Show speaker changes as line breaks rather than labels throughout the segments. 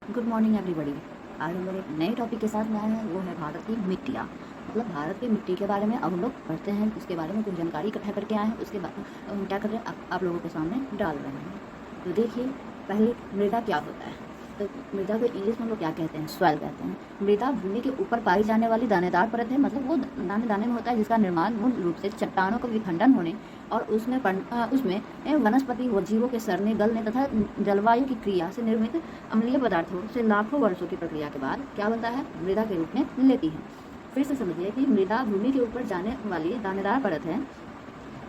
Good morning everybody. आज हम लोग एक नए टॉपिक के साथ में आए हैं, वो है भारत की मिट्टियाँ। मतलब भारत की मिट्टी के बारे में अब हम लोग पढ़ते हैं, उसके बारे में कुछ जानकारी इकट्ठा करके आए हैं। उसके बाद हम क्या कर रहे हैं, आप लोगों के सामने डाल रहे हैं। तो देखिए, पहले मृदा क्या होता है। तो मृदा को इंग्लिश में हम लोग क्या कहते हैं, सॉइल कहते हैं। मृदा भूमि के ऊपर पाई जाने वाली दानेदार परत है, मतलब वो दाने दाने में होता है, जिसका निर्माण मूल रूप से चट्टानों का विखंडन होने और उसमें वनस्पति व जीवों के सड़ने, गलने तथा जलवायु की क्रिया से निर्मित अम्लीय पदार्थों से लाखों वर्षों की प्रक्रिया के बाद क्या बनता है, मृदा के रूप में लेती है। फिर से समझिए कि मृदा भूमि के ऊपर जाने वाली दानेदार परत है,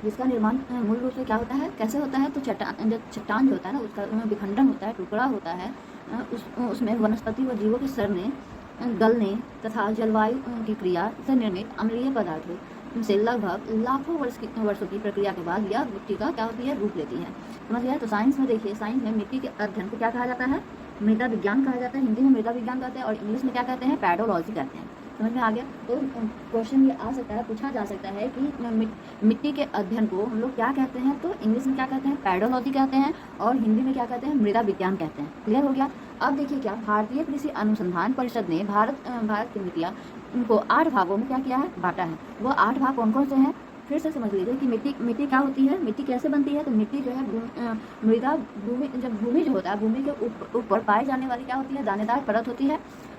जिसका निर्माण मूल रूप से क्या होता है, कैसे होता है। तो चट्टान जो होता है ना, उसका विखंडन होता है, टुकड़ा होता है। उसमें वनस्पति व जीवों के सड़ने, गलने तथा जलवायु की क्रिया से निर्मित अम्लीय पदार्थों से लगभग लाखों वर्षों की प्रक्रिया के बाद यह मिट्टी का क्या होती है, रूप लेती है। समझ गया। तो साइंस में देखिए, साइंस में मिट्टी के अध्ययन को क्या कहा जाता है, मृदा विज्ञान कहा जाता है। हिंदी में मृदा विज्ञान कहते हैं और इंग्लिश में क्या कहते हैं, पैडोलॉजी कहते हैं। समझ में आ गया। तो क्वेश्चन ये आ सकता है, पूछा जा सकता है कि मिट्टी के अध्ययन को हम लोग क्या कहते हैं। तो इंग्लिश में क्या कहते हैं, पैडोलॉजी कहते हैं, और हिंदी में क्या कहते हैं, मृदा विज्ञान कहते हैं। क्लियर हो गया। अब देखिए, क्या भारतीय कृषि अनुसंधान परिषद ने भारत की मिट्टियाँ को 8 भागों में क्या किया है, बांटा है। वो 8 भाग कौन कौन से हैं, फिर से समझ लीजिए कि मिट्टी क्या होती है, मिट्टी कैसे बनती है। तो मिट्टी जो है मृदा भूमि जो होता है, भूमि के ऊपर पाई जाने वाली क्या होती है, दानेदार परत होती है,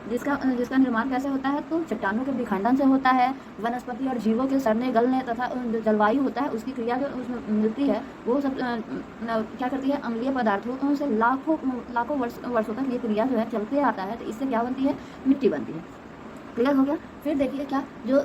जिसका निर्माण कैसे होता है। तो चट्टानों के विखंडन से होता है। वनस्पति और जीवों के सड़ने, गलने तथा जलवायु होता है, उसकी क्रिया जो उसमें मिलती है, वो सब क्या करती है, अम्लीय पदार्थों से लाखों वर्षों तक ये क्रिया जो है चलते आता है। तो इससे क्या बनती है, मिट्टी बनती है। क्लियर हो गया। फिर देखिए, क्या जो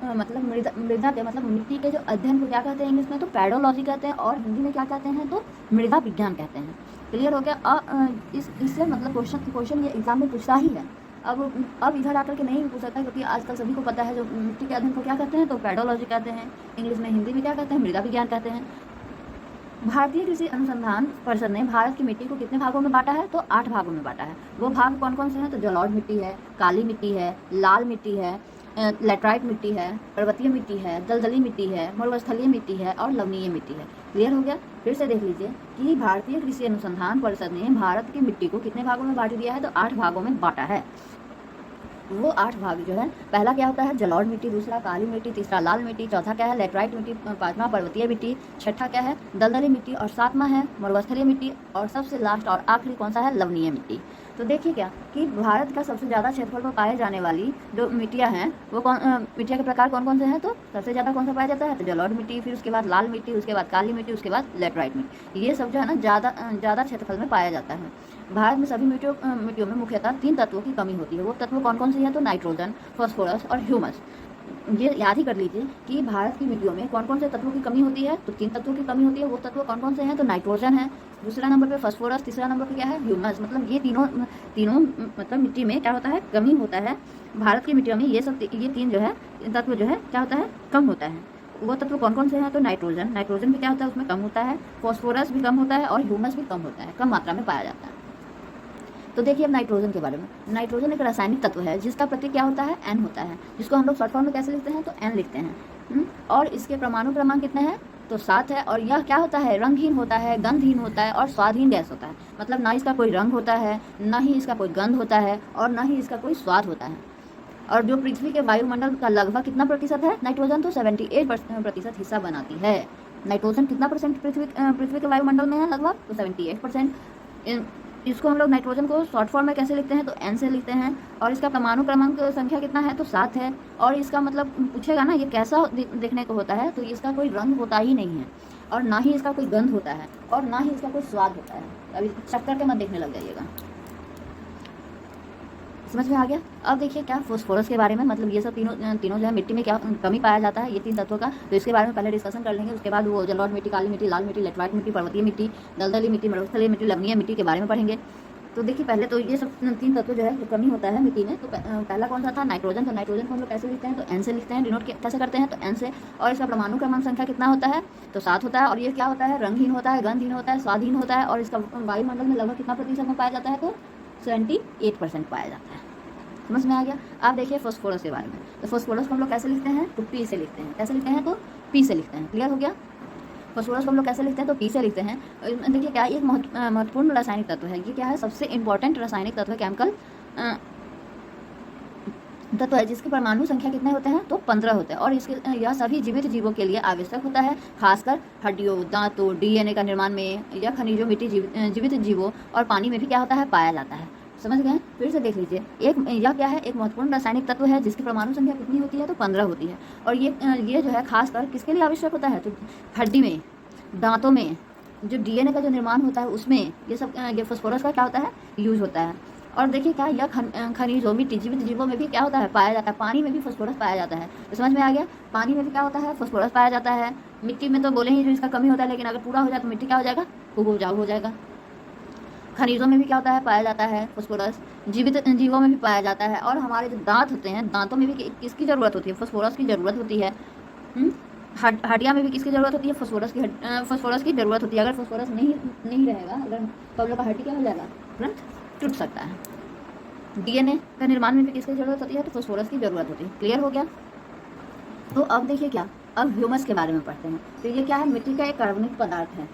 मतलब मृदा के मतलब मिट्टी के जो अध्ययन को क्या कहते हैं, इंग्लिश में तो पैडोलॉजी कहते हैं, और हिंदी में क्या कहते हैं, तो मृदा विज्ञान कहते हैं। क्लियर हो गया। इससे मतलब क्वेश्चन ये एग्जाम में पूछता ही है। अब इधर आकर के नहीं पूछ सकता, क्योंकि आजकल सभी को पता है जो मिट्टी के अध्ययन को क्या कहते हैं, तो पैडोलॉजी कहते हैं इंग्लिश में, हिंदी में क्या कहते हैं, मृदा विज्ञान कहते हैं। भारतीय कृषि अनुसंधान परिषद ने भारत की मिट्टी को कितने भागों में बांटा है, तो 8 भागों में बांटा है। वो भाग कौन कौन से हैं, तो जलोढ़ मिट्टी है, काली मिट्टी है, लाल मिट्टी है, लेटराइट मिट्टी है, पर्वतीय मिट्टी है, दलदली मिट्टी है, मरुस्थलीय मिट्टी है और लवणीय मिट्टी है। क्लियर हो गया। फिर से देख लीजिए कि भारतीय कृषि अनुसंधान परिषद ने भारत की मिट्टी को कितने भागों में बांट दिया है, तो 8 भागों में बांटा है। वो 8 भाग जो है, पहला क्या होता है, जलोढ़ मिट्टी, दूसरा काली मिट्टी, तीसरा लाल मिट्टी, चौथा क्या है, लेटराइट मिट्टी, पांचवा पर्वतीय मिट्टी, छठा क्या है, दलदली मिट्टी, और सातवां है मरुस्थलीय मिट्टी, और सबसे लास्ट और आखिरी कौन सा है, लवणीय मिट्टी। तो देखिए क्या कि भारत का सबसे ज़्यादा क्षेत्रफल पर पाए जाने वाली जो मिट्टियाँ हैं, वो मिट्टियाँ के प्रकार कौन कौन से हैं, तो सबसे ज़्यादा कौन सा पाया जाता है, तो जलोढ़ मिट्टी, फिर उसके बाद लाल मिट्टी, उसके बाद काली मिट्टी, उसके बाद लेटराइट मिट्टी। ये सब जो है ना ज़्यादा क्षेत्रफल में पाया जाता है। भारत में सभी मिट्टियों में मुख्यतः 3 तत्वों की कमी होती है। वो तत्व कौन कौन से हैं, तो नाइट्रोजन, फॉस्फोरस और ह्यूमस। ये याद ही कर लीजिए कि भारत की मिट्टियों में कौन कौन से तत्वों की कमी होती है, तो 3 तत्वों की कमी होती है। वो तत्व कौन कौन से हैं, तो नाइट्रोजन है, दूसरा नंबर पे फॉस्फोरस, तीसरा नंबर पे क्या है, ह्यूमस। मतलब ये तीनों मतलब मिट्टी में क्या होता है, कमी होता है। भारत की मिट्टियों में ये 3 जो है तत्व जो है क्या होता है, कम होता है। वो तत्व कौन कौन से हैं, तो नाइट्रोजन भी क्या होता है, उसमें कम होता है, फॉस्फोरस भी कम होता है, और ह्यूमस भी कम होता है, कम मात्रा में पाया जाता है। तो देखिए अब नाइट्रोजन के बारे में। नाइट्रोजन एक रासायनिक तत्व है जिसका प्रतीक क्या होता है, एन होता है, जिसको हम लोग शॉर्ट फॉर्म में कैसे लिखते हैं, तो एन लिखते हैं। और इसके परमाणु क्रमांक कितने हैं, तो 7 है। और यह क्या होता है, रंगहीन होता है, गंधहीन होता है और स्वादहीन गैस होता है। मतलब ना इसका कोई रंग होता है, ना ही इसका कोई गंध होता है, और ना ही इसका कोई स्वाद होता है। और जो पृथ्वी के वायुमंडल का लगभग कितना प्रतिशत है, नाइट्रोजन तो 78% हिस्सा बनाती है। नाइट्रोजन कितना परसेंट पृथ्वी के वायुमंडल में है, लगभग तो 78%। इसको हम लोग नाइट्रोजन को शॉर्ट फॉर्म में कैसे लिखते हैं, तो एन से लिखते हैं। और इसका परमाणु क्रमांक संख्या कितना है, तो 7 है। और इसका मतलब पूछेगा ना ये कैसा देखने को होता है, तो इसका कोई रंग होता ही नहीं है, और ना ही इसका कोई गंध होता है, और ना ही इसका कोई स्वाद होता है। अभी चक्कर के मत देखने लग जाइएगा। समझ में आ गया। अब देखिए क्या फॉस्फोरस के बारे में, मतलब ये सब तीनों जो है मिट्टी में क्या कमी पाया जाता है, ये 3 तत्वों का। तो इसके बारे में पहले डिस्कशन कर लेंगे। उसके बाद वो जलोढ़ मिट्टी, काली मिट्टी, लाल मिट्टी, लेटराइट मिट्टी, पर्वतीय मिट्टी, दलदली मिट्टी, मरुस्थलीय मिट्टी, लवणीय मिट्टी के बारे में पढ़ेंगे। तो देखिए पहले तो ये सब 3 तत्व जो है जो कमी होता है मिट्टी में, तो पहला कौन सा था, नाइट्रोजन। तो नाइट्रोजन को हम लोग कैसे लिखते हैं, तो एन से लिखते हैं, डिनोट कैसे करते हैं, तो एन से। और इसका परमाणु क्रमांक संख्या कितना होता है, तो 7 होता है। और ये क्या होता है, रंगहीन होता है, गंधहीन होता है, स्वादहीन होता है। और इसका वायुमंडल में लगभग कितना प्रतिशत में पाया जाता है, तो 78% पाया जाता है। समझ में आ गया। आप देखिए फॉस्फोरस के बारे में। तो फॉस्फोरस को हम लोग कैसे लिखते हैं, तो पी से लिखते हैं। कैसे लिखते हैं, तो पी से लिखते हैं। क्लियर हो गया। फॉस्फोरस को हम लोग कैसे लिखते हैं, तो पी से लिखते हैं। देखिए क्या एक महत्वपूर्ण रासायनिक तत्व है, ये क्या है, सबसे इंपॉर्टेंट रासायनिक तत्व है, केमिकल तत्व है, जिसकी परमाणु संख्या कितने होते हैं, तो 15 होते हैं। और इसके यह सभी जीवित जीवों के लिए आवश्यक होता है, खासकर हड्डियों, दांतों, डीएनए का निर्माण में, या खनिजों, मिट्टी, जीवित जीवों और पानी में भी क्या होता है, पाया जाता है। समझ गए? फिर से देख लीजिए, यह क्या है, एक महत्वपूर्ण रासायनिक तत्व है जिसकी परमाणु संख्या कितनी होती है, तो 15 होती है। और ये जो है खासकर किसके लिए आवश्यक होता है, तो हड्डी में, दांतों में, जो डीएनए का जो निर्माण होता है उसमें ये सब ये फास्फोरस का क्या होता है, यूज होता है। और देखिए क्या, यह खनिजों, मिट्टी, जीवित जीवों में भी क्या होता है, पाया जाता है। पानी में भी फास्फोरस पाया जाता है, तो समझ में आ गया, पानी में भी क्या होता है, फास्फोरस पाया जाता है। मिट्टी में तो बोले ही जो इसका कमी होता है, लेकिन अगर पूरा हो जाए तो मिट्टी क्या हो जाएगा, खूब उपजाऊ हो जाएगा। खनिजों में भी क्या होता है, पाया जाता है फास्फोरस, जीवित जीवों में भी पाया जाता है। और हमारे जो दांत होते हैं, दांतों में भी किसकी ज़रूरत होती है, फास्फोरस की ज़रूरत होती है। हड्डियाँ में भी किसकी ज़रूरत होती है, फास्फोरस की ज़रूरत होती है। अगर फास्फोरस नहीं रहेगा, अगर तो हम लोग का हड्डी क्या हो जाएगा, तुरंत टूट सकता है। डीएनए का निर्माण में भी किसकी ज़रूरत होती है, तो फास्फोरस की ज़रूरत होती है। क्लियर हो गया? तो अब देखिए क्या, अब ह्यूमस के बारे में पढ़ते हैं। तो ये क्या है, मिट्टी का एक कार्बनिक पदार्थ है।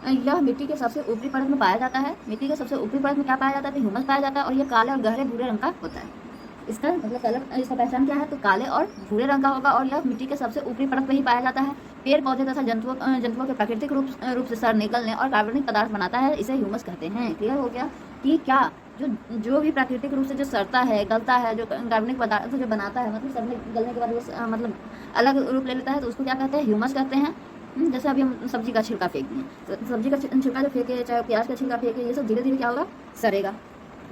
यह मिट्टी के सबसे ऊपरी परत में पाया जाता है। मिट्टी के सबसे ऊपरी परत में क्या पाया जाता है, तो ह्यूमस पाया जाता है। और ये काले और गहरे भूरे रंग का होता है। इसका मतलब कलर, इसका पहचान क्या है, तो काले और भूरे रंग का होगा। और यह मिट्टी के सबसे ऊपरी परत पर ही पाया जाता है। पेड़ पौधे तथा जंतुओं के प्राकृतिक रूप से सड़ निकलने और कार्बनिक पदार्थ बनाता है, इसे ह्यूमस कहते हैं। क्लियर हो गया कि क्या, जो भी प्राकृतिक रूप से जो सड़ता है, गलता है, जो कार्बनिक पदार्थ जो बनाता है, मतलब सड़ने गलने के बाद वो मतलब अलग रूप ले लेता है, तो उसको क्या कहते हैं, ह्यूमस कहते हैं। जैसे अभी हम सब्जी का छिलका फेंक दें, तो सब्जी का छिलका जो फेंके, चाहे प्याज का छिलका फेंके, ये सब धीरे धीरे क्या होगा, सड़ेगा।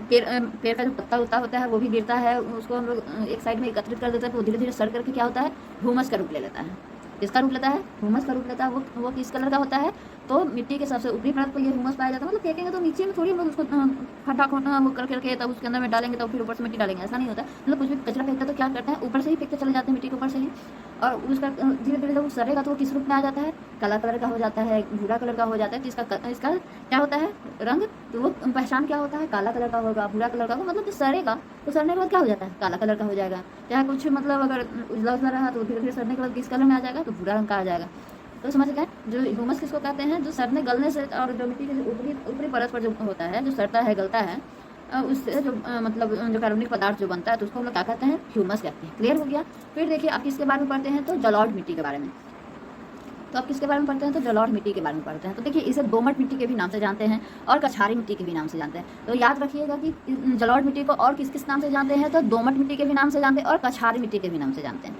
पेड़ का जो पत्ता उत्ता होता है वो भी गिरता है, उसको हम लोग एक साइड में एकत्रित कर देते हैं, तो वो धीरे धीरे सड़ करके क्या होता है, ह्यूमस का रूप ले लेता है। किसका रूप लेता है, ह्यूमस का रूप लेता है। वो किस कलर का होता है, तो मिट्टी के सबसे ऊपरी परत पर ये ह्यूमस पाया जाता है। मतलब फेंकेंगे तो नीचे में थोड़ी हम लोग उसको खटा वो करके तब उसके अंदर में डालेंगे, तो फिर ऊपर से मिट्टी डालेंगे, ऐसा नहीं होता। मतलब कुछ भी कचरा फेंकते तो क्या करते हैं, ऊपर से ही फेंकते चले जाते हैं, मिट्टी के ऊपर से ही। और उसका धीरे धीरे जब वो सड़ेगा तो वो किस रूप में आ जाता है, काला कलर का हो जाता है, भूरा कलर का हो जाता है। तो इसका क्या होता है, रंग, तो वो पहचान क्या होता है, काला कलर का होगा, भूरा कलर का होगा। मतलब जो सड़ेगा तो सड़ने के बाद क्या हो जाता है, काला कलर का हो जाएगा। चाहे कुछ मतलब अगर उजला उजला रहा तो धीरे धीरे सड़ने के बाद किस कलर में आ जाएगा, तो भूरा रंग का आ जाएगा। तो समझ गए, जो ह्यूमस किसको कहते हैं, जो सड़ने गलने से, और जो मिट्टी के ऊपरी परत पर जो होता है, जो सड़ता है, गलता है, उससे जो मतलब जो कार्बनिक पदार्थ जो बनता है, तो उसको हम लोग क्या कहते हैं, ह्यूमस कहते हैं। क्लियर हो गया? फिर देखिए अब किसके बारे में पढ़ते हैं, तो जलौढ़ मिट्टी के बारे में। तो अब किसके बारे में पढ़ते हैं, तो जलौढ़ मिट्टी के बारे में पढ़ते हैं। तो देखिए इसे दोमट मिट्टी के भी नाम से जानते हैं और कछारी मिट्टी के भी नाम से जानते हैं। तो याद रखिएगा कि जलौढ़ मिट्टी को और किस किस नाम से जानते हैं, तो दोमट मिट्टी के भी नाम से जानते हैं और कछारी मिट्टी के भी नाम से जानते हैं।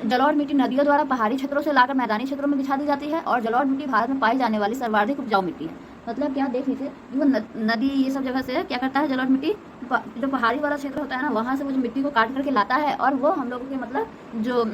जलौढ़ मिट्टी नदियों द्वारा पहाड़ी क्षेत्रों से लाकर मैदानी क्षेत्रों में बिछा दी जाती है। और जलौढ़ मिट्टी भारत में पाई जाने वाली सर्वाधिक उपजाऊ मिट्टी है। मतलब क्या, देख लीजिए, वो नदी ये सब जगह से क्या करता है, जलौढ़ मिट्टी जो पहाड़ी वाला क्षेत्र होता है ना, वहाँ से वो जो मिट्टी को काट करके लाता है, और वो हम लोगों के मतलब जो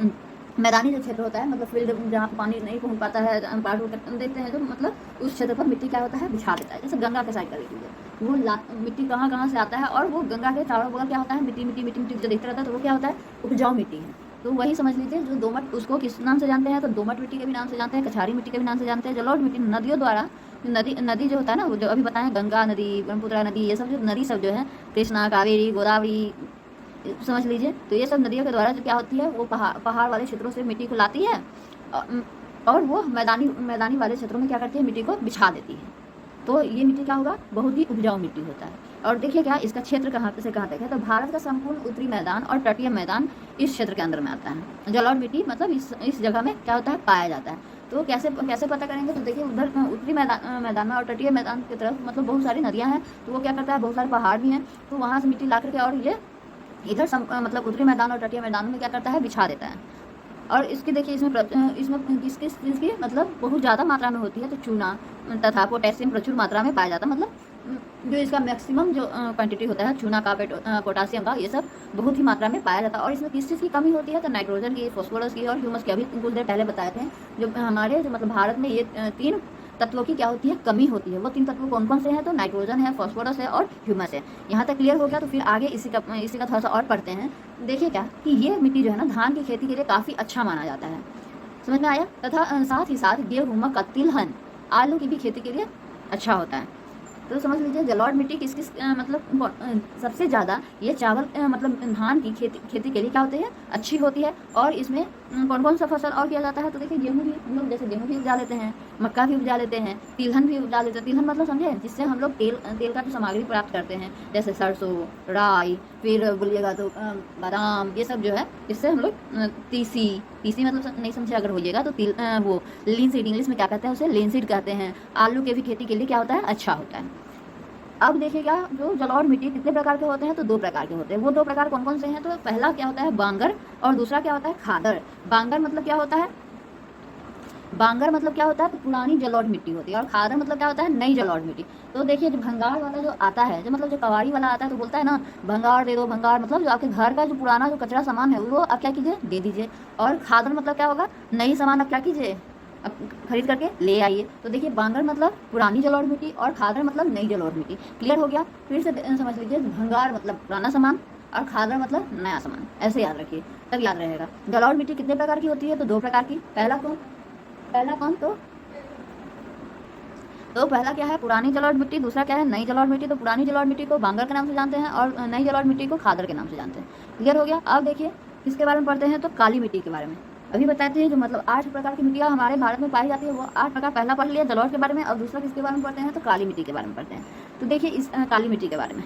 मैदानी जो क्षेत्र होता है, मतलब फील्ड जहाँ पानी नहीं पहुँच पाता है, पहाड़ देखते हैं जो, मतलब उस क्षेत्र पर मिट्टी क्या होता है, बिछा देता है। जैसे गंगा के साइड का देख लीजिए, वो मिट्टी कहाँ से आता है, और वो गंगा के चारों बगल क्या होता है, मिट्टी मिट्टी मिट्टी मिट्टी जो देखते रहता है, तो वो क्या होता है, उपजाऊ मिट्टी है। तो वही समझ लीजिए, जो दोमट, उसको किस नाम से जानते हैं, तो दोमट मिट्टी के भी नाम से जानते हैं, कछारी मिट्टी के भी नाम से जानते हैं। जलौढ़ मिट्टी नदियों द्वारा, नदी जो होता है ना, वो जो अभी बताएं, गंगा नदी, ब्रह्मपुत्रा नदी, ये सब जो नदी सब जो है, कृष्णा, कावेरी, गोदावरी, समझ लीजिए। तो ये सब नदियों के द्वारा जो क्या होती है, वो पहाड़ वाले क्षेत्रों से मिट्टी को लाती है, और वो मैदानी वाले क्षेत्रों में क्या करती है, मिट्टी को बिछा देती है। तो ये मिट्टी क्या होगा, बहुत ही उपजाऊ मिट्टी होता है। और देखिए क्या, इसका क्षेत्र कहाँ से कहाँ तक है, तो भारत का संपूर्ण उत्तरी मैदान और तटीय मैदान इस क्षेत्र के अंदर में आता है। जलौढ़ मिट्टी मतलब इस जगह में क्या होता है, पाया जाता है। तो कैसे पता करेंगे, तो देखिए उधर उत्तरी मैदान में और तटीय मैदान की तरफ मतलब बहुत सारी नदियाँ हैं, तो वो क्या करता है, बहुत सारे पहाड़ भी हैं, तो वहाँ से मिट्टी ला करके और ये इधर मतलब उत्तरी मैदान और तटीय मैदान में क्या करता है, बिछा देता है। और इसकी देखिए इसमें किस चीज़ की मतलब बहुत ज़्यादा मात्रा में होती है, तो चूना तथा पोटेशियम प्रचुर मात्रा में पाया जाता है। मतलब जो इसका मैक्सिमम जो क्वांटिटी होता है चूना का, पोटासियम का, ये सब बहुत ही मात्रा में पाया जाता है। और इसमें किस चीज़ की कमी होती है, तो नाइट्रोजन की, फास्फोरस की और ह्यूमस की। अभी कुछ देर पहले बताए थे, जो हमारे जो मतलब भारत में ये 3 तत्वों की क्या होती है, कमी होती है। वो 3 तत्व कौन कौन से हैं, तो नाइट्रोजन है, फास्फोरस है और ह्यूमस है। यहाँ तक क्लियर हो गया। तो फिर आगे इसी का थोड़ा सा और पढ़ते हैं। देखिए क्या, कि ये मिट्टी जो है ना, धान की खेती के लिए काफ़ी अच्छा माना जाता है। समझ में आया? तथा साथ ही साथ गेहूं, मक्का, तिलहन, आलू की भी खेती के लिए अच्छा होता है। तो समझ लीजिए जलोढ़ मिट्टी किस किस सबसे ज़्यादा ये चावल मतलब धान की खेती के लिए क्या होती है, अच्छी होती है। और इसमें कौन कौन सा फसल और किया जाता है, तो देखिए गेहूँ भी हम लोग, जैसे गेहूँ भी उपजा लेते हैं, मक्का भी उपजा लेते हैं, तिलहन भी उपजा लेते हैं। तिलहन मतलब समझे, जिससे हम लोग तेल का जो सामग्री प्राप्त करते हैं, जैसे सरसों, राई, फिर बोलिएगा तो बादाम, ये सब जो है इससे हम लोग तीसी मतलब नहीं समझे अगर होइएगा तो वो लीन सीड, इंग्लिश में क्या कहते हैं उसे, लीन सीड कहते हैं। आलू के भी खेती के लिए क्या होता है, अच्छा होता है। अब देखिएगा जो जलोढ़ मिट्टी कितने प्रकार के होते हैं, तो 2 प्रकार के होते हैं। वो 2 प्रकार कौन कौन से हैं, तो पहला क्या होता है बांगर, और दूसरा क्या होता है खादर। बांगर मतलब क्या होता है, बांगर मतलब क्या होता है, तो पुरानी जलोढ़ मिट्टी होती है, और खादर मतलब क्या होता है, नई जलोढ़ मिट्टी। तो देखिए जो भंगार वाला जो आता है, जो मतलब जो कवाड़ी वाला आता है, तो बोलता है ना भंगार दे दो, भंगार मतलब जो आपके घर का जो पुराना जो कचरा सामान है वो आप क्या कीजिए, दे दीजिए। और खादर मतलब क्या होगा, नई सामान आप क्या कीजिए, अब खरीद करके ले आइए। तो देखिए बांगर मतलब पुरानी जलोढ़ मिट्टी और खादर मतलब नई जलोढ़ मिट्टी। क्लियर हो गया, फिर से समझ लीजिए, भंगार मतलब पुराना सामान और खादर मतलब नया सामान, ऐसे याद रखिए, तब याद रहेगा। जलोढ़ मिट्टी कितने प्रकार की होती है, तो 2 प्रकार की। पहला कौन तो पहला क्या है, पुरानी जलोढ़ मिट्टी, दूसरा क्या है, नई जलोढ़ मिट्टी। तो पुरानी जलोढ़ मिट्टी को बांगर के नाम से जानते हैं और नई जलोढ़ मिट्टी को खादर के नाम से जानते हैं। क्लियर हो गया। अब देखिए किसके बारे में पढ़ते हैं, तो काली मिट्टी के बारे में अभी बताते हैं। जो मतलब 8 प्रकार की मिट्टियाँ हमारे भारत में पाई जाती है, वो 8 प्रकार पहला पढ़ लिया जलोढ़ के बारे में, और दूसरा किसके बारे में पढ़ते हैं, तो काली मिट्टी के बारे में पढ़ते हैं। तो देखिए इस काली मिट्टी के बारे में,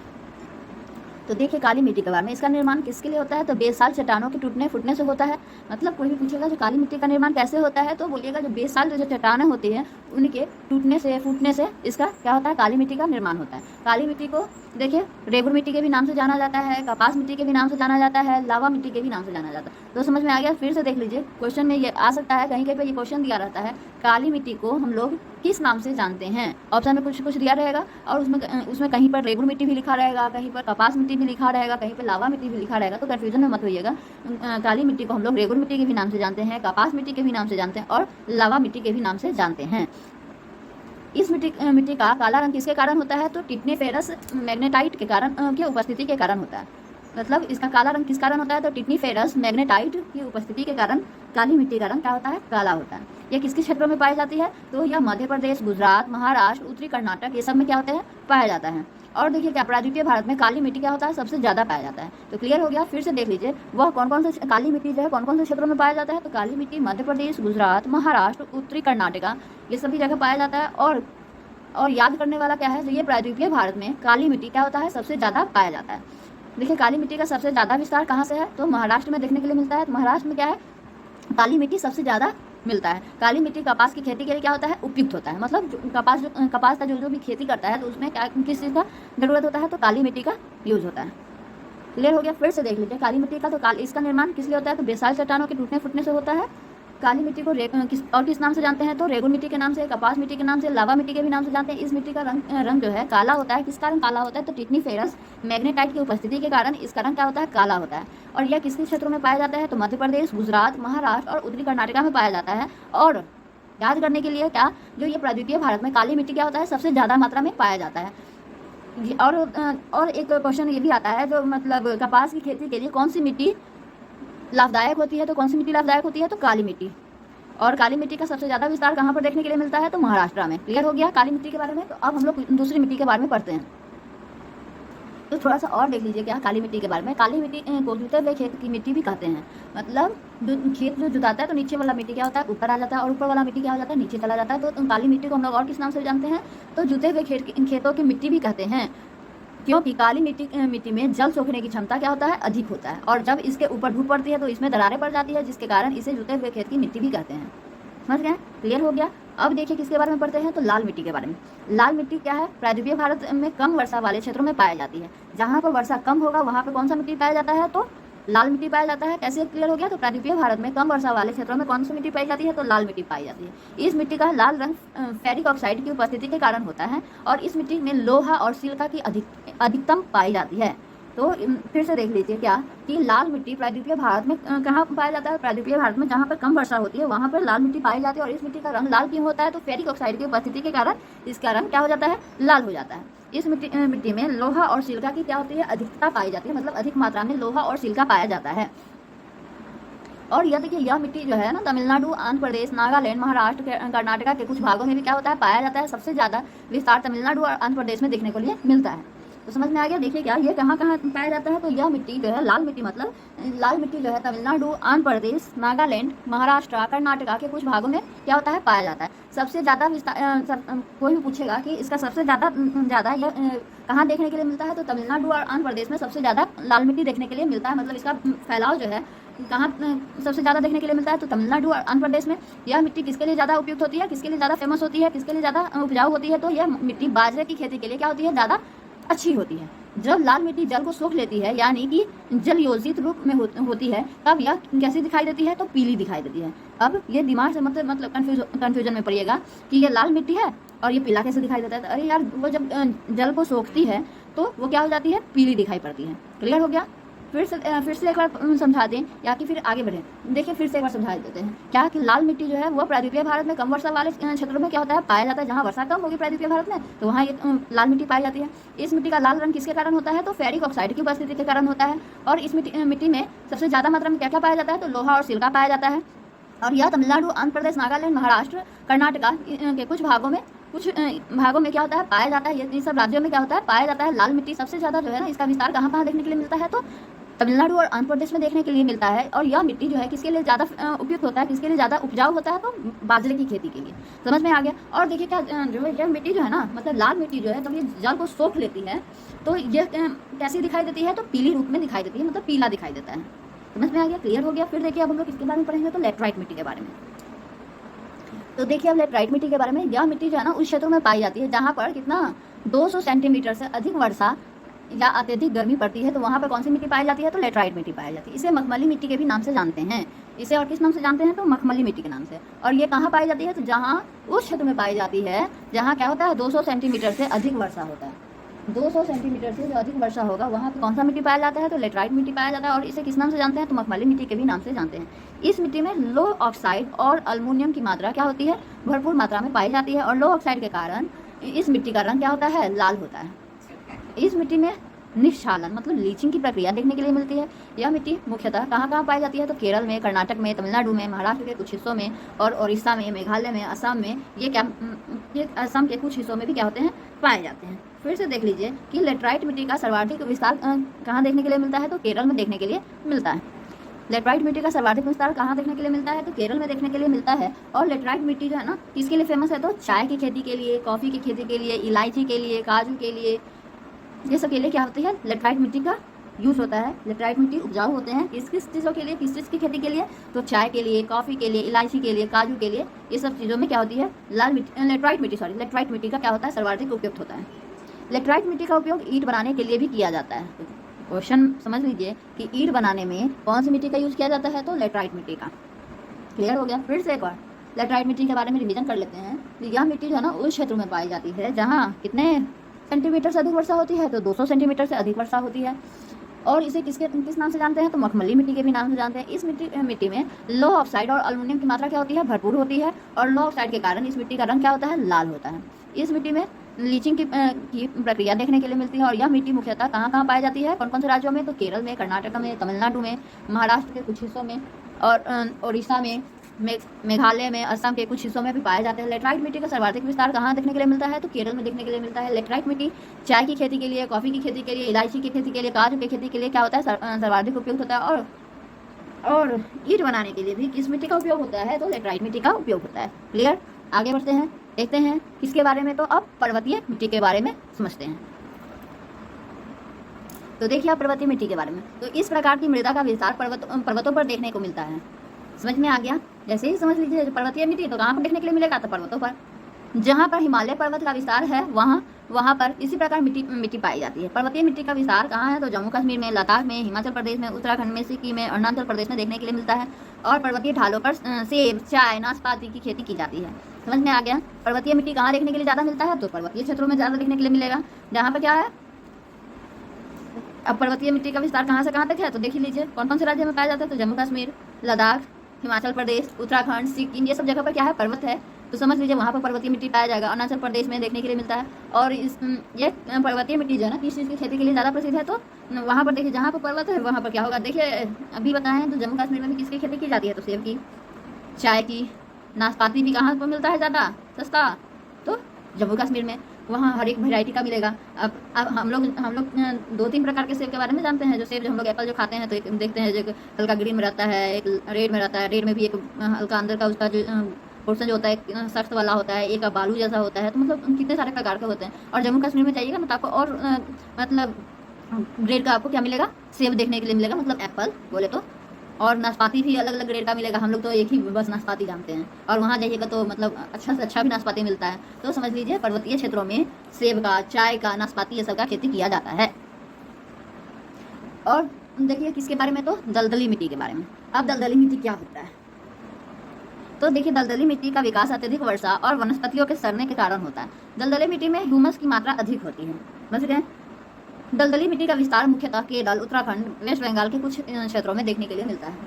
तो देखिए काली मिट्टी के बारे में, इसका निर्माण किसके लिए होता है, तो बेसाल चट्टानों के टूटने फूटने से होता है। मतलब कोई भी पूछेगा जो काली मिट्टी का निर्माण कैसे होता है, तो बोलिएगा जो बेसाल जो चट्टानें होती हैं उनके टूटने से फूटने से इसका क्या होता है, काली मिट्टी का निर्माण होता है। काली मिट्टी को देखिए रेगुर मिट्टी के भी नाम से जाना जाता है, कपास मिट्टी के भी नाम से जाना जाता है, लावा मिट्टी के भी नाम से जाना जाता है। तो समझ में आ गया। फिर से देख लीजिए, क्वेश्चन में ये आ सकता है, कहीं कहीं पे ये क्वेश्चन दिया रहता है, काली मिट्टी को हम लोग किस नाम से जानते हैं। ऑप्शन में कुछ कुछ दिया रहेगा, और उसमें कहीं पर रेगुर मिट्टी भी लिखा रहेगा, कहीं पर कपास मिट्टी भी लिखा रहेगा, कहीं पर लावा मिट्टी भी लिखा रहेगा। तो कन्फ्यूजन में मत होइएगा। काली मिट्टी को हम लोग रेगुर मिट्टी के भी नाम से जानते हैं, कपास मिट्टी के भी नाम से जानते हैं, और लावा मिट्टी के भी नाम से जानते हैं। इस मिट्टी का काला रंग किसके कारण होता है, तो टिटनीफेरस मैग्नेटाइट के कारण की उपस्थिति के कारण होता है। मतलब इसका काला रंग किस कारण होता है, तो टिटनीफेरस मैग्नेटाइट की उपस्थिति के कारण काली मिट्टी का रंग क्या होता है, काला होता है। यह किस किस क्षेत्रों में पाई जाती है, तो यह मध्य प्रदेश, गुजरात, महाराष्ट्र, उत्तरी कर्नाटक, ये सब में क्या होते हैं, पाया जाता है। और देखिए क्या प्रायद्वीपीय भारत में काली मिट्टी क्या होता है, सबसे ज़्यादा पाया जाता है। तो क्लियर हो गया। फिर से देख लीजिए वह कौन कौन से काली मिट्टी जो है कौन कौन से क्षेत्रों में पाया जाता है, तो काली मिट्टी मध्य प्रदेश, गुजरात, महाराष्ट्र, उत्तरी कर्नाटका, ये सभी जगह पाया जाता है। और याद करने वाला क्या है, तो ये प्रायद्वीपीय भारत में काली मिट्टी क्या होता है, सबसे ज़्यादा पाया जाता है। देखिए काली मिट्टी का सबसे ज़्यादा विस्तार कहाँ से है, तो महाराष्ट्र में देखने के लिए मिलता है। तो महाराष्ट्र में क्या है, काली मिट्टी सबसे ज़्यादा मिलता है। काली मिट्टी कपास की खेती के लिए क्या होता है, उपयुक्त होता है। मतलब कपास का जो भी खेती करता है, तो उसमें क्या किस चीज़ का ज़रूरत होता है, तो काली मिट्टी का यूज़ होता है। क्लियर हो गया। फिर से देख लीजिए काली मिट्टी का, तो इसका निर्माण किस लिए होता है, तो बेसाल चट्टानों के टूटने फूटने से होता है। काली मिट्टी को किस नाम से जानते हैं, तो रेगुर मिट्टी के नाम से, कपास मिट्टी के नाम से, लावा मिट्टी के भी नाम से जानते हैं। इस मिट्टी का रंग जो है काला होता है। किस कारण काला होता है, तो टिटनीफेरस मैग्नेटाइट की उपस्थिति के कारण इसका रंग क्या होता है, काला होता है। और यह किस किस क्षेत्रों में पाया जाता है, तो मध्य प्रदेश, गुजरात, महाराष्ट्र और उत्तरी कर्नाटका में पाया जाता है। और याद करने के लिए क्या, जो ये प्रायद्वीपीय भारत में काली मिट्टी क्या होता है, सबसे ज़्यादा मात्रा में पाया जाता है। और एक क्वेश्चन ये भी आता है, जो मतलब कपास की खेती के लिए कौन सी मिट्टी लाभदायक होती है, तो कौन सी मिट्टी लाभदायक होती है, तो काली मिट्टी। और काली मिट्टी का सबसे ज़्यादा विस्तार कहाँ पर देखने के लिए मिलता है, तो महाराष्ट्र में। क्लियर हो गया काली मिट्टी के बारे में। तो अब हम लोग दूसरी मिट्टी के बारे में पढ़ते हैं। तो थोड़ा सा और देख लीजिए क्या काली मिट्टी के बारे में। काली मिट्टी को जुते हुए खेत की मिट्टी भी कहते हैं। मतलब जो खेत जो जुताता है, तो नीचे वाला मिट्टी क्या होता है, ऊपर आ जाता है, और ऊपर वाला मिट्टी क्या हो जाता है, नीचे चला जाता है। तो काली मिट्टी को हम लोग और किस नाम से जानते हैं, तो जुते हुए खेतों की मिट्टी भी कहते हैं। क्योंकि काली मिट्टी में जल सोखने की क्षमता क्या होता है, अधिक होता है। और जब इसके ऊपर धूप पड़ती है तो इसमें दरारें पड़ जाती है, जिसके कारण इसे जुते हुए खेत की मिट्टी भी कहते हैं। समझ गए, क्लियर हो गया। अब देखिए किसके बारे में पढ़ते हैं, तो लाल मिट्टी के बारे में। लाल मिट्टी क्या है, प्रायद्वीपीय भारत में कम वर्षा वाले क्षेत्रों में पाई जाती है। जहाँ पर वर्षा कम होगा वहाँ पर कौन सा मिट्टी पाया जाता है, तो लाल मिट्टी पाया जाता है। कैसे क्लियर हो गया, तो प्रायद्वीपीय भारत में कम वर्षा वाले क्षेत्रों में कौन सी मिट्टी पाई जाती है, तो लाल मिट्टी पाई जाती है। इस मिट्टी का लाल रंग फेरिक ऑक्साइड की उपस्थिति के कारण होता है, और इस मिट्टी में लोहा और सिलिका की अधिकतम पाई जाती है। तो फिर से देख लीजिए क्या, कि लाल मिट्टी प्रायद्वीपीय भारत में कहाँ पाया जाता है, प्रायद्वीपीय भारत में जहाँ पर कम वर्षा होती है वहाँ पर लाल मिट्टी पाई जाती है। और इस मिट्टी का रंग लाल क्यों होता है, तो फेरिक ऑक्साइड की उपस्थिति के कारण इसका रंग क्या हो जाता है, लाल हो जाता है। इस मिट्टी में लोहा और सिलिका की क्या होती है, अधिकता पाई जाती है। मतलब अधिक मात्रा में लोहा और सिलिका पाया जाता है। और यह देखिए यह मिट्टी जो है ना तमिलनाडु, आंध्र प्रदेश, नागालैंड, महाराष्ट्र, कर्नाटका के कुछ भागों में भी क्या होता है, पाया जाता है। सबसे ज़्यादा विस्तार तमिलनाडु और आंध्र प्रदेश में देखने को लिए मिलता है। तो समझ में आ गया। देखिए क्या ये कहाँ कहाँ पाया जाता है, तो यह मिट्टी जो है लाल मिट्टी, मतलब लाल मिट्टी जो है तमिलनाडु, आंध्र प्रदेश, नागालैंड, महाराष्ट्र, कर्नाटका के कुछ भागों में क्या होता है, पाया जाता है। सबसे ज़्यादा कोई भी पूछेगा कि इसका सबसे ज़्यादा यह कहाँ देखने के लिए मिलता है, तो तमिलनाडु और आंध्र प्रदेश में सबसे ज़्यादा लाल मिट्टी देखने के लिए मिलता है। मतलब इसका फैलाव जो है कहाँ सबसे ज़्यादा देखने के लिए मिलता है, तो तमिलनाडु और आंध्र प्रदेश में। यह मिट्टी किसके लिए ज़्यादा उपयुक्त होती है, किसके लिए ज़्यादा फेमस होती है, किसके लिए ज़्यादा उपजाऊ होती है, तो यह मिट्टी बाजरे की खेती के लिए क्या होती है, ज़्यादा अच्छी होती है। जब लाल मिट्टी जल को सोख लेती है, यानी कि जल योजित रूप में होती है, तब यह कैसी दिखाई देती है, तो पीली दिखाई देती है। अब ये दिमाग से मतलब कन्फ्यूजन में पड़िएगा कि ये लाल मिट्टी है और ये पीला कैसे दिखाई देता है। अरे यार, वो जब जल को सोखती है तो वो क्या हो जाती है, पीली दिखाई पड़ती है। क्लियर हो गया। फिर से एक बार समझा दें या कि फिर आगे बढ़ें। देखिए फिर से एक बार समझा देते हैं क्या कि लाल मिट्टी जो है वो प्रायद्वीपीय भारत में कम वर्षा वाले क्षेत्रों में क्या होता है, पाया जाता है। जहाँ वर्षा कम होगी प्रायद्वीपीय भारत में, तो वहाँ ये लाल मिट्टी पाई जाती है। इस मिट्टी का लाल रंग किसके कारण होता है, तो फेरिक ऑक्साइड की उपस्थिति के कारण होता है। और इस मिट्टी में सबसे ज़्यादा मात्रा में क्या क्या पाया जाता है, तो लोहा और सिल्का पाया जाता है। और यह तमिलनाडु, आंध्र प्रदेश, नागालैंड, महाराष्ट्र, कर्नाटका के कुछ भागों में क्या होता है, पाया जाता है। ये सब राज्यों में क्या होता है, पाया जाता है। लाल मिट्टी सबसे ज़्यादा जो है ना, इसका विस्तार कहाँ कहाँ देखने के लिए मिलता है, तो तमिलनाडु और आंध्र प्रदेश में देखने के लिए मिलता है। और यह मिट्टी जो है किसके लिए ज़्यादा उपयुक्त होता है, किसके लिए ज़्यादा उपजाऊ होता है, तो बाजरे की खेती के लिए। समझ में आ गया। और देखिए क्या जो यह मिट्टी जो है ना, मतलब लाल मिट्टी जो है, तो ये जल को सोख लेती है, तो यह कैसी दिखाई देती है, तो पीली रूप में दिखाई देती है, मतलब पीला दिखाई देता है। समझ में आ गया, क्लियर हो गया। फिर देखिए अब हम लोग किसके बारे में पढ़ेंगे, तो लेटराइट मिट्टी के बारे में। तो देखिए अब लेटराइट मिट्टी के बारे में, यह मिट्टी जो है ना उस क्षेत्रों में पाई जाती है जहाँ पर कितना 200 सेंटीमीटर से अधिक वर्षा या अत्यधिक गर्मी पड़ती है। तो वहाँ पर कौन सी मिट्टी पाई जाती है, तो लेटराइट मिट्टी पाई जाती है। इसे मखमली मिट्टी के भी नाम से जानते हैं। इसे और किस नाम से जानते हैं, तो मखमली मिट्टी के नाम से। और ये कहाँ पाई जाती है, तो जहाँ उस क्षेत्र में पाई जाती है जहाँ क्या होता है, 200 सेंटीमीटर से अधिक वर्षा होता है। 200 सेंटीमीटर से जो अधिक वर्षा होगा वहाँ पर कौन सा मिट्टी पाया जाता है, तो लेटराइट मिट्टी पाया जाता है। और इसे किस नाम से जानते हैं, तो मखमली मिट्टी के भी नाम से जानते हैं। इस मिट्टी में लो ऑक्साइड और अल्मोनियम की मात्रा क्या होती है, भरपूर मात्रा में पाई जाती है। और लो ऑक्साइड के कारण इस मिट्टी का रंग क्या होता है, लाल होता है। इस मिट्टी में निष्क्षालन मतलब लीचिंग की प्रक्रिया देखने के लिए मिलती है। यह मिट्टी मुख्यतः कहाँ कहाँ पाई जाती है, तो केरल में, कर्नाटक में, तमिलनाडु में, महाराष्ट्र के कुछ हिस्सों में, और उड़ीसा में, मेघालय में, असम में। ये असम के कुछ हिस्सों में भी क्या होते हैं, पाए जाते हैं। फिर से देख लीजिए कि लेटराइट मिट्टी का सर्वाधिक विस्तार कहाँ देखने के लिए मिलता है, तो केरल में देखने के लिए मिलता है। लेटराइट मिट्टी का सर्वाधिक विस्तार कहाँ देखने के लिए मिलता है, तो केरल में देखने के लिए मिलता है। और लेटराइट मिट्टी जो है ना किसके लिए फेमस है, तो चाय की खेती के लिए, कॉफ़ी की खेती के लिए, इलायची के लिए, काजू के लिए, ये सब के लिए क्या होती है, लेटराइट मिट्टी का यूज़ होता है। लेटराइट मिट्टी उपजाऊ होते हैं किस किस चीज़ों के लिए, किस चीज़ की खेती के लिए, तो चाय के लिए, कॉफ़ी के लिए, इलायची के लिए, काजू के लिए, ये सब चीज़ों में क्या होती है, लेटराइट मिट्टी का क्या होता है, सर्वाधिक उपयुक्त होता है। लेटराइट मिट्टी का उपयोग ईंट बनाने के लिए भी किया जाता है। क्वेश्चन समझ लीजिए कि ईंट बनाने में कौन सी मिट्टी का यूज़ किया जाता है, तो लेटराइट मिट्टी का। क्लियर हो गया। फिर से एक बार लेटराइट मिट्टी के बारे में रिवीजन कर लेते हैं। यह मिट्टी जो है ना उस क्षेत्र में पाई जाती है जहाँ कितने सेंटीमीटर से अधिक वर्षा होती है, तो 200 सेंटीमीटर से अधिक वर्षा होती है। और इसे किस नाम से जानते हैं, तो मखमली मिट्टी के भी नाम से जानते हैं। इस मिट्टी में लो ऑक्साइड और अल्मोनियम की मात्रा क्या होती है, भरपूर होती है। और लो ऑक्साइड के कारण इस मिट्टी का रंग क्या होता है, लाल होता है। इस मिट्टी में लीचिंग की प्रक्रिया देखने के लिए मिलती है। और यह मिट्टी मुख्यतः कहाँ कहाँ पाई जाती है, कौन कौन से राज्यों में, तो केरल में, कर्नाटक में, तमिलनाडु में, महाराष्ट्र के कुछ हिस्सों में, और उड़ीसा में, मेघालय में, असम के कुछ हिस्सों में भी पाए जाते हैं। लेटराइट मिट्टी का सर्वाधिक विस्तार कहाँ देखने के लिए मिलता है, तो केरल में देखने के लिए मिलता है। लेटराइट मिट्टी चाय की खेती के लिए, कॉफ़ी की खेती के लिए, इलायची की खेती के लिए, काजू की खेती के लिए क्या होता है, सर्वाधिक उपयोग होता है। और ईंट बनाने के लिए भी किस मिट्टी का उपयोग होता है, तो लेटराइट मिट्टी का उपयोग होता है। क्लियर। आगे बढ़ते हैं, देखते हैं किसके बारे में, तो अब पर्वतीय मिट्टी के बारे में समझते हैं। तो देखिए आप पर्वतीय मिट्टी के बारे में, तो इस प्रकार की मृदा का विस्तार पर्वतों पर देखने को मिलता है। समझ में आ गया। जैसे ही समझ लीजिए पर्वतीय मिट्टी तो कहाँ पर देखने के लिए मिलेगा, तो पर्वतों पर। जहाँ पर हिमालय पर्वत का विस्तार है वहाँ पर इसी प्रकार मिट्टी पाई जाती है। पर्वतीय मिट्टी का विस्तार कहाँ है, तो जम्मू कश्मीर में, लद्दाख में, हिमाचल प्रदेश में, उत्तराखंड में, सिक्किम में, अरुणाचल प्रदेश में देखने के लिए मिलता है। और पर्वतीय ढालों पर सेब, चाय, नाशपाती की खेती की जाती है। समझ में आ गया। पर्वतीय मिट्टी कहाँ देखने के लिए ज़्यादा मिलता है, तो पर्वतीय क्षेत्रों में ज़्यादा देखने के लिए मिलेगा, जहाँ पर क्या है। अब पर्वतीय मिट्टी का विस्तार कहाँ से कहाँ तक है, तो देख लीजिए कौन कौन से राज्य में पाया जाता है, तो जम्मू कश्मीर, लद्दाख, हिमाचल प्रदेश, उत्तराखंड, सिक्किम, ये सब जगह पर क्या है, पर्वत है। तो समझ लीजिए वहाँ पर पर्वतीय मिट्टी पाया जाएगा, अरुणाचल प्रदेश में देखने के लिए मिलता है। और ये पर्वतीय मिट्टी जो है ना किस चीज़ की खेती के लिए ज़्यादा प्रसिद्ध है, तो वहाँ पर देखिए जहाँ पर पर्वत है वहाँ पर क्या होगा, देखिए अभी बताएं तो जम्मू कश्मीर में भी किसकी खेती की जाती है, तो सेब की, चाय की, नाशपाती भी कहाँ पर मिलता है ज़्यादा सस्ता, तो जम्मू कश्मीर में। वहाँ हर एक वैरायटी का मिलेगा। अब हम लोग 2-3 प्रकार के सेब के बारे में जानते हैं। जो सेब जो हम लोग एप्पल जो खाते हैं तो एक देखते हैं जो हल्का ग्रीन में रहता है, एक रेड में रहता है। रेड में भी एक हल्का अंदर का उसका जो पोर्सन जो होता है सख्त वाला होता है, एक बालू जैसा होता है। तो मतलब कितने सारे प्रकार के होते हैं। और जम्मू कश्मीर में जाइएगा ना तो आपको और मतलब ग्रेड का आपको क्या मिलेगा, सेब देखने के लिए मिलेगा, मतलब एप्पल बोले तो। और नाशपाती भी अलग अलग ग्रेड का मिलेगा। हम लोग तो एक ही बस नाशपाती जानते हैं, और वहाँ जाइएगा तो मतलब अच्छा से अच्छा भी नाशपाती मिलता है। तो समझ लीजिए पर्वतीय क्षेत्रों में सेब का, चाय का, नाशपाती ये सब का खेती किया जाता है। और देखिए किसके बारे में, तो दलदली मिट्टी के बारे में। अब दलदली मिट्टी क्या होता है, तो देखिए दलदली मिट्टी का विकास अत्यधिक वर्षा और वनस्पतियों के सड़ने के कारण होता है। दलदली मिट्टी में ह्यूमस की मात्रा अधिक होती है, समझ गए। दलदली मिट्टी का विस्तार मुख्यतः केरल, उत्तराखंड, वेस्ट बंगाल के कुछ क्षेत्रों में देखने के लिए मिलता है।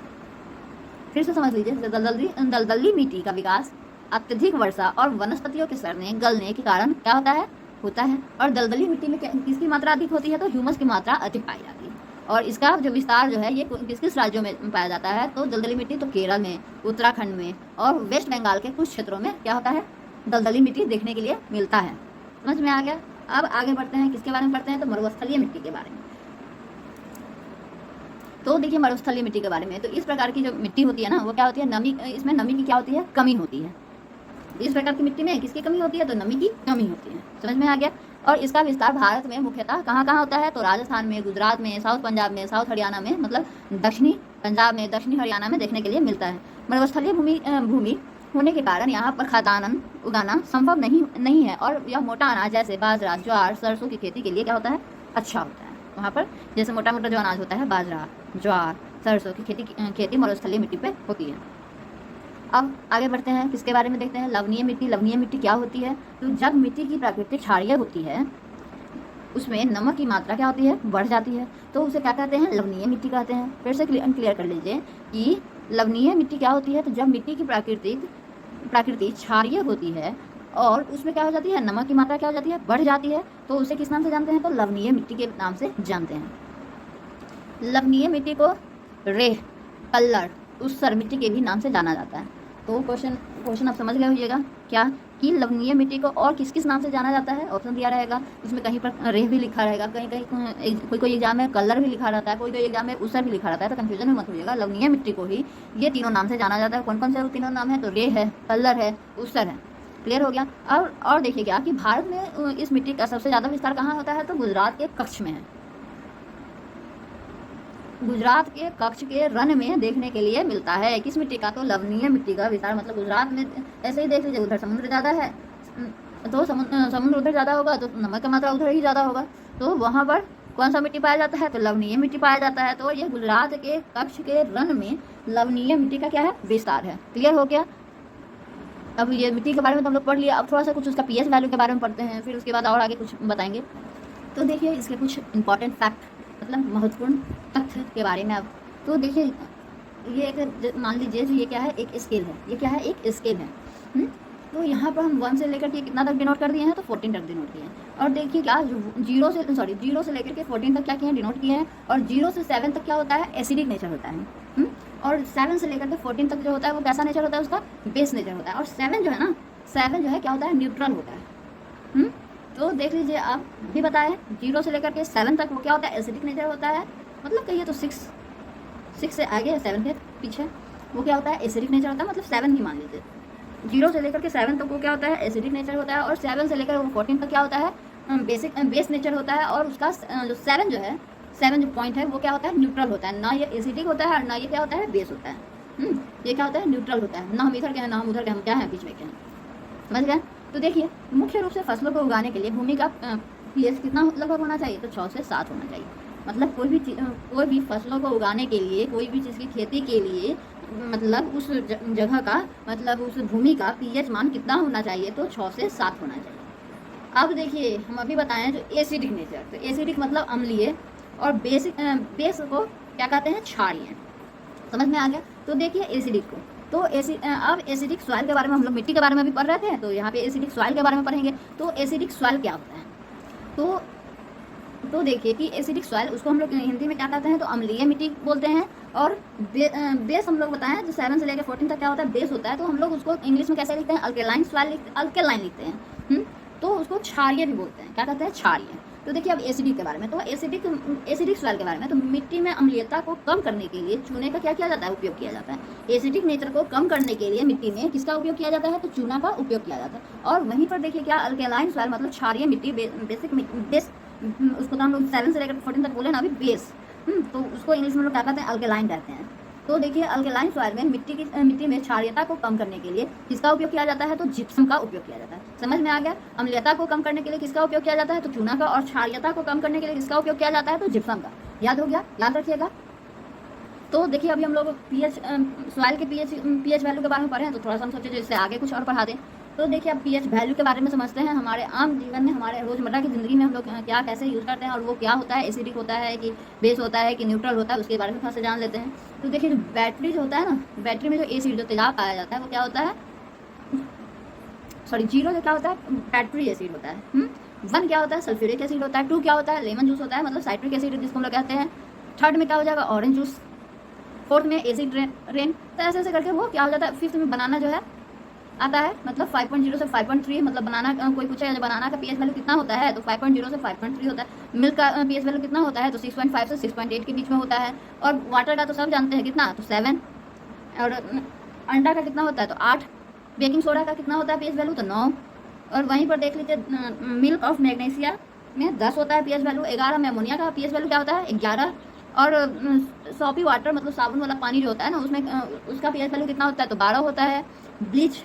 फिर से समझ लीजिए, दलदली मिट्टी का विकास अत्यधिक वर्षा और वनस्पतियों के सड़ने गलने के कारण क्या होता है। और दलदली मिट्टी में किसकी मात्रा अधिक होती है, तो ह्यूमस की मात्रा अधिक पाई जाती है। और इसका जो विस्तार जो है ये किस किस राज्यों में पाया जाता है, तो दलदली मिट्टी तो केरल में, उत्तराखंड में और वेस्ट बंगाल के कुछ क्षेत्रों में क्या होता है, दलदली मिट्टी देखने के लिए मिलता है। समझ में आ गया। अब आगे बढ़ते हैं, किसके बारे में पढ़ते हैं, तो मरुस्थलीय मिट्टी के बारे में। तो देखिए मरुस्थलीय मिट्टी के बारे में, तो इस प्रकार की जो मिट्टी होती है ना वो क्या होती है, नमी, इसमें नमी की क्या होती है, कमी होती है। इस प्रकार की मिट्टी में किसकी कमी होती है, तो नमी की कमी होती है। समझ में आ गया। और इसका विस्तार भारत में मुख्यतः कहाँ कहाँ होता है, तो राजस्थान में, गुजरात में, साउथ पंजाब में, साउथ हरियाणा में, मतलब दक्षिणी पंजाब में, दक्षिणी हरियाणा में देखने के लिए मिलता है। मरुस्थलीय भूमि होने के कारण यहाँ पर खाद्यान्न उगाना संभव नहीं है। और यह मोटा अनाज जैसे बाजरा, ज्वार, सरसों की खेती के लिए क्या होता है, अच्छा होता है। वहाँ पर जैसे मोटा मोटा जो अनाज होता है, बाजरा, ज्वार, सरसों की खेती मरुस्थलीय मिट्टी पे होती है। अब आगे बढ़ते हैं, किसके बारे में देखते हैं, लवणीय मिट्टी। लवणीय मिट्टी क्या होती है, तो जब मिट्टी की प्राकृतिक क्षारीय होती है उसमें नमक की मात्रा क्या होती है, बढ़ जाती है, तो उसे क्या कहते हैं, लवणीय मिट्टी कहते हैं। फिर से क्लियर कर लीजिए कि लवणीय मिट्टी क्या होती है, तो जब मिट्टी की प्राकृतिक क्षारीय होती है और उसमें क्या हो जाती है, नमक की मात्रा क्या हो जाती है, बढ़ जाती है, तो उसे किस नाम से जानते हैं, तो लवणीय मिट्टी के नाम से जानते हैं। लवणीय मिट्टी को रेह, कल्लड़, ऊसर मिट्टी के भी नाम से जाना जाता है। तो क्वेश्चन आप समझ गए होइएगा क्या, कि लवणीय मिट्टी को और किस किस नाम से जाना जाता है। ऑप्शन दिया रहेगा, उसमें कहीं पर रेह भी लिखा रहेगा, कहीं कोई एग्जाम में कलर भी लिखा रहता है, कोई एग्जाम में ऊसर भी लिखा रहता है, तो कंफ्यूजन में मत होइएगा। लवणीय मिट्टी को ही ये तीनों नाम से जाना जाता है। कौन कौन से तीनों नाम है, तो रेह है, कलर है, ऊसर है। क्लियर हो गया। और देखिए क्या कि भारत में इस मिट्टी का सबसे ज़्यादा विस्तार कहाँ होता है, तो गुजरात के कच्छ में है। गुजरात के कच्छ के रण में देखने के लिए मिलता है। किस मिट्टी का, तो लवणीय मिट्टी का विस्तार। मतलब गुजरात में ऐसे ही देख लीजिए, उधर समुद्र ज़्यादा है तो समुद्र उधर ज़्यादा होगा तो नमक की मात्रा उधर ही ज़्यादा होगा, तो वहाँ पर कौन सा मिट्टी पाया जाता है, तो लवणीय मिट्टी पाया जाता है। तो ये गुजरात के कच्छ के रण में लवणीय मिट्टी का क्या है, विस्तार है। क्लियर हो गया। अब ये मिट्टी के बारे में तो हम लोग पढ़ लिया। अब थोड़ा सा कुछ उसका पीएच वैल्यू के बारे में पढ़ते हैं, फिर उसके बाद और आगे कुछ बताएंगे। तो देखिए इसके कुछ इंपॉर्टेंट फैक्ट, मतलब महत्वपूर्ण तथ्य के बारे में। अब तो देखिए ये एक, मान लीजिए ये क्या है, एक स्केल है। ये क्या है, एक स्केल है। तो यहाँ पर हम 1 से लेकर के कितना तक डिनोट कर दिए हैं, तो 14 तक डिनोट किए हैं। और देखिए क्या, जीरो से लेकर के 14 तक क्या किए हैं, डिनोट किए हैं। और 0 से 7 तक क्या होता है, एसिडिक नेचर होता है। और 7 से लेकर के 14 तक जो होता है वो कैसा नेचर होता है, उसका बेस नेचर होता है। और 7 जो है ना, 7 जो है क्या होता है, न्यूट्रल होता है। तो देख लीजिए आप भी बताए, 0 से लेकर के 7 तक वो क्या होता है, एसिडिक नेचर होता है। मतलब कहिए तो 6 से आगे 7 के पीछे वो क्या होता है, एसिडिक नेचर होता है। मतलब 7 ही मान लीजिए। 0 से लेकर के 7 तक वो क्या होता है, एसिडिक नेचर होता है। और 7 से लेकर वो 14 तक क्या होता है, बेस नेचर होता है। और उसका जो 7 जो है, 7 जो पॉइंट है वो क्या होता है, न्यूट्रल होता है। ना ये एसिडिक होता है और ना ये क्या होता है, बेस होता है। ये क्या होता है, न्यूट्रल होता है। ना हम इधर के हैं ना हम उधर के, हम क्या है, बीच में क्या है। समझ गए। तो देखिए मुख्य रूप से फसलों को उगाने के लिए भूमि का पीएच कितना लगभग होना चाहिए, तो 6 से 7 होना चाहिए। मतलब कोई भी फसलों को उगाने के लिए, कोई भी चीज़ की खेती के लिए, मतलब उस जगह का, मतलब उस भूमि का पीएच मान कितना होना चाहिए, तो 6 से 7 होना चाहिए। अब देखिए हम अभी बताएं जो एसिडिक नेचर, तो एसिडिक मतलब अम्लीय, और बेस को क्या कहते हैं, क्षारीय। समझ में आ गया। तो देखिए एसिडिक को तो अब एसिडिक सॉइल के बारे में हम लोग मिट्टी के बारे में भी पढ़ रहे थे, तो यहाँ पे एसिडिक सॉइल के बारे में पढ़ेंगे। तो एसिडिक सॉइल क्या होता है? तो देखिए कि एसिडिक सॉइल, उसको हम लोग हिंदी में क्या कहते हैं, तो अम्लीय मिट्टी बोलते हैं। और बेस हम लोग बताएं, जो 7 से लेकर 14 तक क्या होता है, बेस होता है। तो हम लोग उसको इंग्लिश में कैसे लिखते हैं, अल्केलाइन सॉइल, अल्केलाइन लिखते हैं। तो उसको क्षारीय भी बोलते हैं। क्या कहते हैं? क्षारीय। तो देखिए अब एसिडिक के बारे में, तो एसिडिक सॉइल के बारे में, तो मिट्टी में अम्लीयता को कम करने के लिए चूने का क्या किया जाता है, उपयोग किया जाता है। एसिडिक नेचर को कम करने के लिए मिट्टी में किसका उपयोग किया जाता है, तो चूना का उपयोग किया जाता है। और वहीं पर देखिए क्या, अल्केलाइन सॉइल मतलब क्षारीय मिट्टी, बेस, उसको तो हम लोग 7 से लेकर 14 तक बोले ना अभी, बेस। तो उसको इंग्लिश में लोग क्या कहते हैं, अल्केलाइन कहते हैं। तो देखिए अल्केलाइन सॉइल में मिट्टी में क्षारीयता को कम करने के लिए किसका उपयोग किया जाता है, तो जिप्सम का उपयोग किया जाता है। समझ में आ गया? अम्लीयता को कम करने के लिए किसका उपयोग किया जाता है, तो चूना का। और क्षारीयता को कम करने के लिए किसका उपयोग किया जाता है, तो जिप्सम का। याद हो गया? याद रखिएगा। तो देखिए अभी हम लोग सॉइल के पीएच वैल्यू के बारे में पढ़े हैं, तो थोड़ा सा हम सोचे इससे आगे कुछ और पढ़ा दें। तो देखिए अब पीएच वैल्यू के बारे में समझते हैं। हमारे आम जीवन में, हमारे रोजमर्रा की ज़िंदगी में हम लोग क्या कैसे यूज़ करते हैं, और वो क्या होता है, एसिडिक होता है कि बेस होता है कि न्यूट्रल होता है, उसके बारे में थोड़ा सा जान लेते हैं। तो देखिए जो बैटरी जो होता है ना, बैटरी में जो एसिड, जो तेजाब पाया जाता है, वो क्या होता है, जीरो जो क्या होता है, बैटरी एसिड होता है। 1 क्या होता है, सल्फ्यूरिक एसिड होता है। 2 क्या होता है, लेमन जूस होता है, मतलब साइट्रिक एसिड जिसको हम लोग कहते हैं। 3rd में क्या हो जाएगा, ऑरेंज जूस। 4th में एसिड रेन। तो ऐसे ऐसे करके वो क्या हो जाता है। 5th में बनाना जो है आता है, मतलब 5.0 से 5.3, मतलब बनाना, कोई पूछेगा जो बनाना का पीएच वैल्यू कितना होता है, तो 5.0 से 5.3 होता है। मिल्क का पीएच वैल्यू कितना होता है, तो 6.5 से 6.8 के बीच में होता है। और वाटर का तो सब जानते हैं कितना, तो 7। और अंडा का कितना होता है, तो 8। बेकिंग सोडा का कितना होता है पीएच वैल्यू, तो 9। और वहीं पर देख लीजिए मिल्क ऑफ मैग्नीशिया में 10 होता है पीएच वैल्यू। 11 में अमोनिया का पीएच वैल्यू क्या होता है, 11। और सॉपी वाटर, मतलब साबुन वाला पानी जो होता है ना, उसमें उसका पीएच वैल्यू कितना होता है, तो 12 होता है। ब्लीच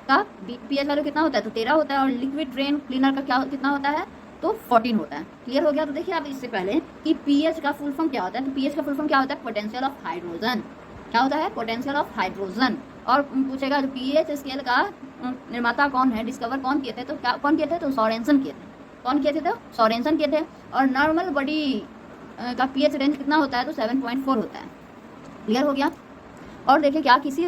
का पीएच वैल्यू कितना होता है, तो 13 होता है। और लिक्विड ड्रेन क्लीनर का कितना होता है, तो 14 होता है। क्लियर हो गया? तो देखिए आप इससे पहले कि पीएच का फुल फॉर्म क्या होता है, तो पीएच का फुल फॉर्म क्या होता है, पोटेंशियल ऑफ हाइड्रोजन। क्या होता है, पोटेंशियल ऑफ हाइड्रोजन। और पूछेगा जो पीएच स्केल का निर्माता कौन है, डिस्कवर कौन किए थे, तो क्या कौन किए थे, तो सोरेनसन किए थे। कौन किए थे, तो सोरेनसन किए थे। और नॉर्मल बॉडी का पीएच रेंज कितना होता है, तो 7.4 होता है। क्लियर हो गया? और देखिए क्या, किसी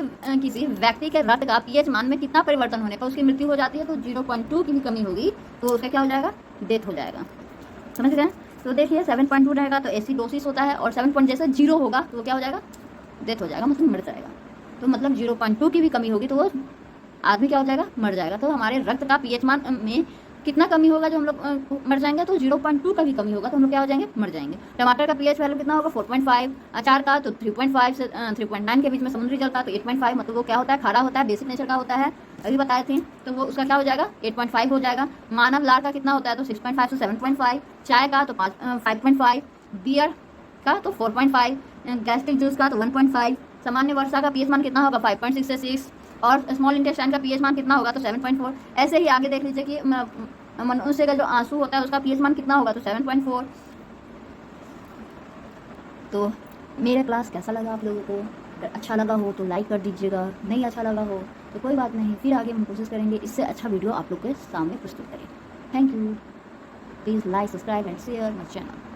व्यक्ति के रक्त का पीएच मान में कितना परिवर्तन होने पर उसकी मृत्यु हो जाती है, तो 0.2 की भी कमी होगी तो उसका क्या हो जाएगा, डेथ हो जाएगा। समझ गए? तो देखिए 7.2 रहेगा तो एसिडोसिस होता है। और 7 जैसे 0 होगा तो वो क्या हो जाएगा, डेथ हो जाएगा, मतलब मर जाएगा। तो मतलब 0.2 की भी कमी होगी तो वो आदमी क्या हो जाएगा, मर जाएगा। तो हमारे रक्त का पीएच मान में कितना कमी होगा जो हम लोग मर जाएंगे, तो 0.2 का भी कमी होगा तो हम लोग क्या हो जाएंगे, मर जाएंगे। टमाटर का पीएच वैल्यू कितना होगा, 4.5। अचार का तो 3.5 से 3.9 के बीच में। समुद्री जल का तो 8.5, मतलब वो क्या होता है, खारा होता है, बेसिक नेचर का होता है, अभी बताए थे। तो वो उसका क्या हो जाएगा, 8.5 हो जाएगा। मानव लार का कितना होता है, तो 6.5 से 7.5। चाय का तो 5.5। बियर का तो 4.5। गैस्ट्रिक जूस का तो 1.5। सामान्य वर्षा का पीएच मान कितना होगा, 5.6 से 6। और स्मॉल इंटेस्टाइन का पीएच मान कितना होगा, तो 7.4। ऐसे ही आगे देख लीजिए कि मनुष्य का जो आंसू होता है उसका पीएच मान कितना होगा, तो 7.4। तो मेरा क्लास कैसा लगा आप लोगों को? अगर अच्छा लगा हो तो लाइक कर दीजिएगा, नहीं अच्छा लगा हो तो कोई बात नहीं, फिर आगे हम कोशिश करेंगे इससे अच्छा वीडियो आप लोग के सामने प्रस्तुत करें। Thank you. Please like, subscribe and share my channel.